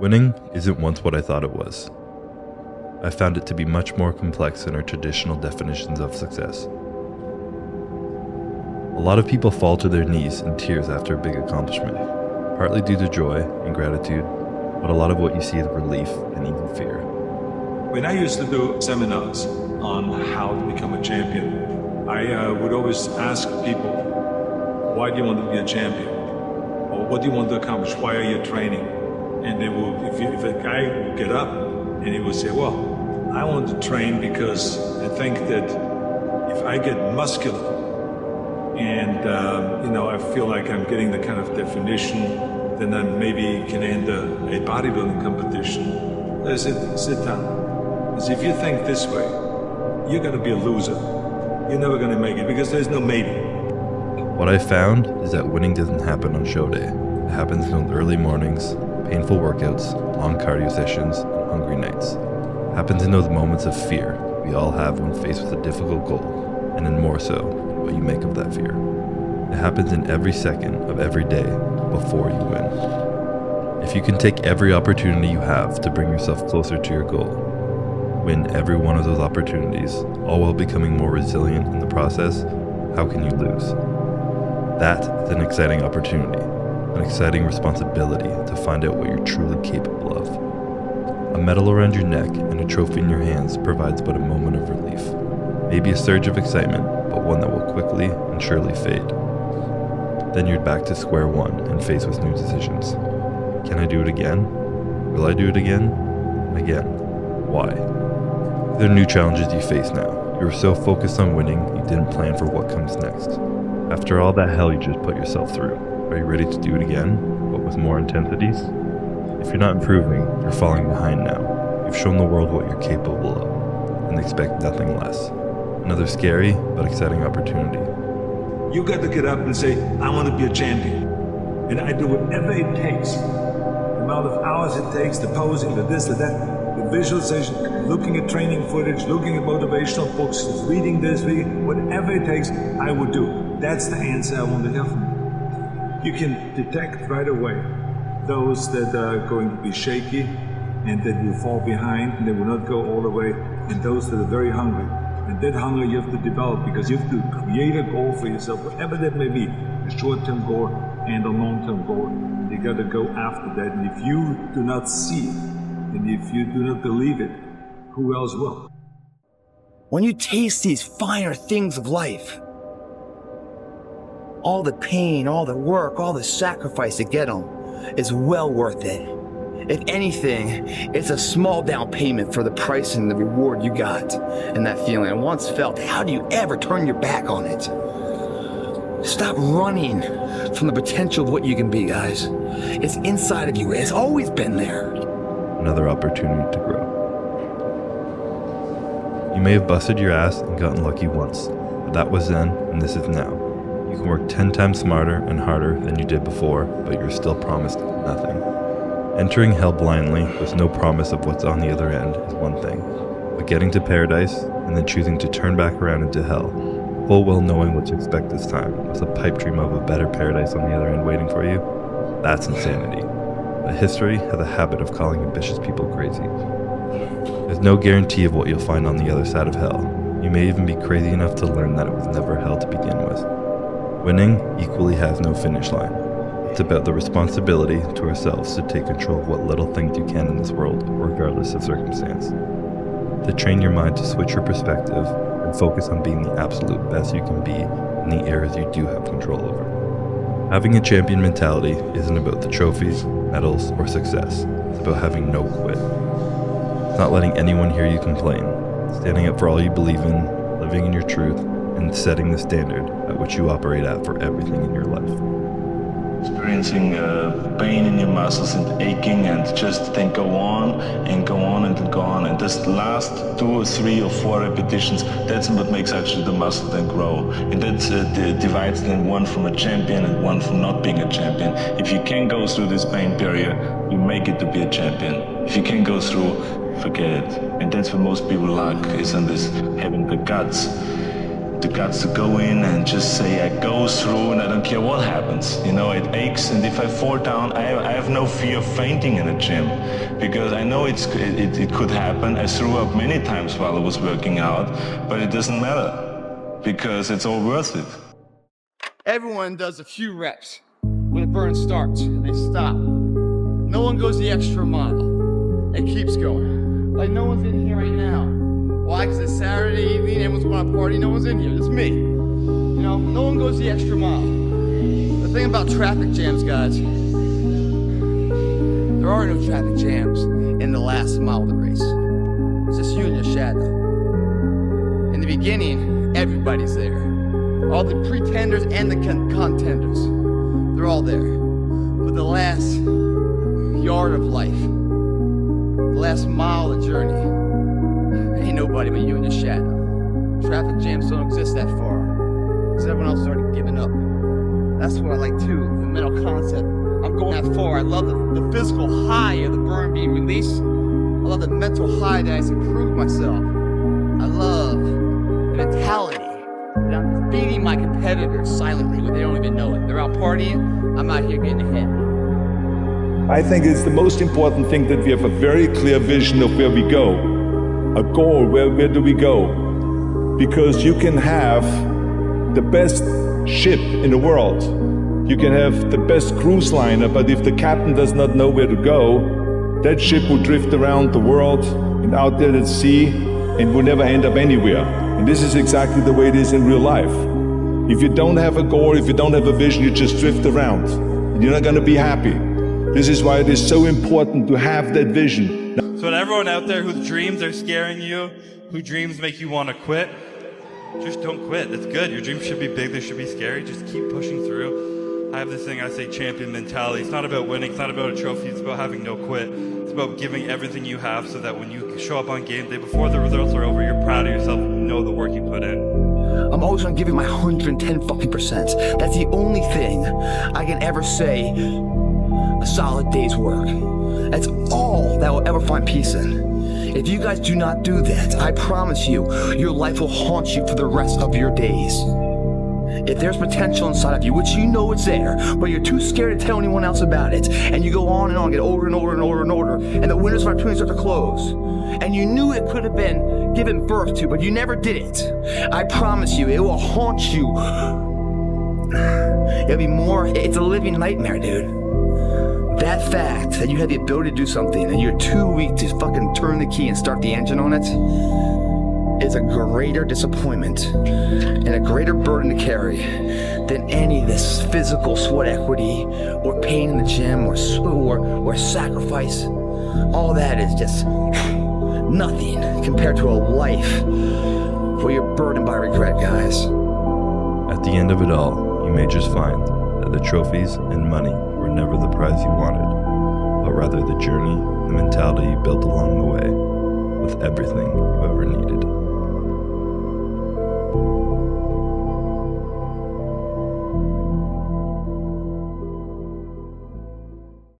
Winning isn't once what I thought it was. I found it to be much more complex than our traditional definitions of success. A lot of people fall to their knees in tears after a big accomplishment, partly due to joy and gratitude, but a lot of what you see is relief and even fear. When I used to do seminars on how to become a champion, I would always ask people, why do you want to be a champion? Or what do you want to accomplish? Why are you training? And they will, if a guy would get up and he would say, well, I want to train because I think that if I get muscular and I feel like I'm getting the kind of definition, then I maybe can enter a bodybuilding competition. I said, sit down. Because if you think this way, you're going to be a loser. You're never going to make it because there's no maybe. What I found is that winning doesn't happen on show day. It happens in the early mornings, painful workouts, long cardio sessions, and hungry nights. It happens in those moments of fear we all have when faced with a difficult goal, and then more so, what you make of that fear. It happens in every second of every day before you win. If you can take every opportunity you have to bring yourself closer to your goal, win every one of those opportunities, all while becoming more resilient in the process, how can you lose? That is an exciting opportunity, an exciting responsibility to find out what you're truly capable of. A medal around your neck and a trophy in your hands provides but a moment of relief. Maybe a surge of excitement, but one that will quickly and surely fade. Then you're back to square one and faced with new decisions. Can I do it again? Will I do it again? Again. Why? There are new challenges you face now. You were so focused on winning, you didn't plan for what comes next. After all that hell you just put yourself through, are you ready to do it again, but with more intensities? If you're not improving, you're falling behind now. You've shown the world what you're capable of, and expect nothing less. Another scary but exciting opportunity. You got to get up and say, I want to be a champion. And I do whatever it takes. The amount of hours it takes, the posing, the this, the that, the visualization, looking at training footage, looking at motivational books, reading this, whatever it takes, I would do. That's the answer I want to hear from you. You can detect right away those that are going to be shaky and that will fall behind and they will not go all the way, and those that are very hungry. And that hunger you have to develop because you have to create a goal for yourself, whatever that may be, a short-term goal and a long-term goal. You got to go after that. And if you do not see it, and if you do not believe it, who else will? When you taste these finer things of life, all the pain, all the work, all the sacrifice to get them is well worth it. If anything, it's a small down payment for the price and the reward you got. And that feeling, once felt, how do you ever turn your back on it? Stop running from the potential of what you can be, guys. It's inside of you. It's always been there. Another opportunity to grow. You may have busted your ass and gotten lucky once, but that was then and this is now. You can work 10 times smarter and harder than you did before, but you're still promised nothing. Entering hell blindly with no promise of what's on the other end is one thing, but getting to paradise and then choosing to turn back around into hell, full well knowing what to expect this time, with a pipe dream of a better paradise on the other end waiting for you, that's insanity. But history has a habit of calling ambitious people crazy. There's no guarantee of what you'll find on the other side of hell. You may even be crazy enough to learn that it was never hell to begin with. Winning equally has no finish line. It's about the responsibility to ourselves to take control of what little things you can in this world, regardless of circumstance. To train your mind to switch your perspective and focus on being the absolute best you can be in the areas you do have control over. Having a champion mentality isn't about the trophies, medals, or success. It's about having no quit. It's not letting anyone hear you complain, standing up for all you believe in, living in your truth, and setting the standard at which you operate at for everything in your life. Experiencing pain in your muscles and aching, and just then go on and go on and go on, and this last 2 or 3 or 4 repetitions, that's what makes actually the muscle then grow, and that divides then one from a champion and one from not being a champion. If you can go through this pain period, you make it to be a champion. If you can go through, forget it. And that's what most people lack, is in this having the guts the guts to go in and just say, I go through and I don't care what happens. You know, it aches, and if I fall down, I have no fear of fainting in a gym, because I know it could happen. I threw up many times while I was working out, but it doesn't matter, because it's all worth it. Everyone does a few reps when the burn starts and they stop. No one goes the extra mile. It keeps going. Like no one's in here right now. Why? Because it's Saturday evening, everyone's going to party, no one's in here, it's me. You know, no one goes the extra mile. The thing about traffic jams, guys, there are no traffic jams in the last mile of the race. It's just you and your shadow. In the beginning, everybody's there. All the pretenders and the contenders, they're all there. But the last yard of life, the last mile of the journey, ain't nobody but you and your shadow. Traffic jams don't exist that far, because everyone else started giving up. That's what I like too, the mental concept. I'm going that far. I love the physical high of the burn being released. I love the mental high that I improve myself. I love the mentality that I'm beating my competitors silently when they don't even know it. They're out partying, I'm out here getting ahead. I think it's the most important thing that we have a very clear vision of where we go. A goal, where do we go? Because you can have the best ship in the world. You can have the best cruise liner, but if the captain does not know where to go, that ship will drift around the world and out there at sea and will never end up anywhere. And this is exactly the way it is in real life. If you don't have a goal, if you don't have a vision, you just drift around. And you're not going to be happy. This is why it is so important to have that vision. So to everyone out there whose dreams are scaring you, whose dreams make you want to quit, just don't quit. It's good. Your dreams should be big. They should be scary. Just keep pushing through. I have this thing I say, champion mentality. It's not about winning. It's not about a trophy. It's about having no quit. It's about giving everything you have so that when you show up on game day, before the results are over, you're proud of yourself and you know the work you put in. I'm always gonna give you my 110%. That's the only thing I can ever say a solid day's work. That's all that will ever find peace in. If you guys do not do that, I promise you, your life will haunt you for the rest of your days. If there's potential inside of you, which you know it's there, but you're too scared to tell anyone else about it, and you go on, get older and older and older and older, and the windows of opportunity start to close, and you knew it could have been given birth to, but you never did it, I promise you, it will haunt you. It'll be more, it's a living nightmare, dude. That fact that you had the ability to do something and you're too weak to fucking turn the key and start the engine on it is a greater disappointment and a greater burden to carry than any of this physical sweat equity or pain in the gym or sacrifice. All that is just nothing compared to a life where you're burdened by regret, guys. At the end of it all, you may just find that the trophies and money were never the prize you wanted, but rather the journey, the mentality you built along the way, with everything you ever needed.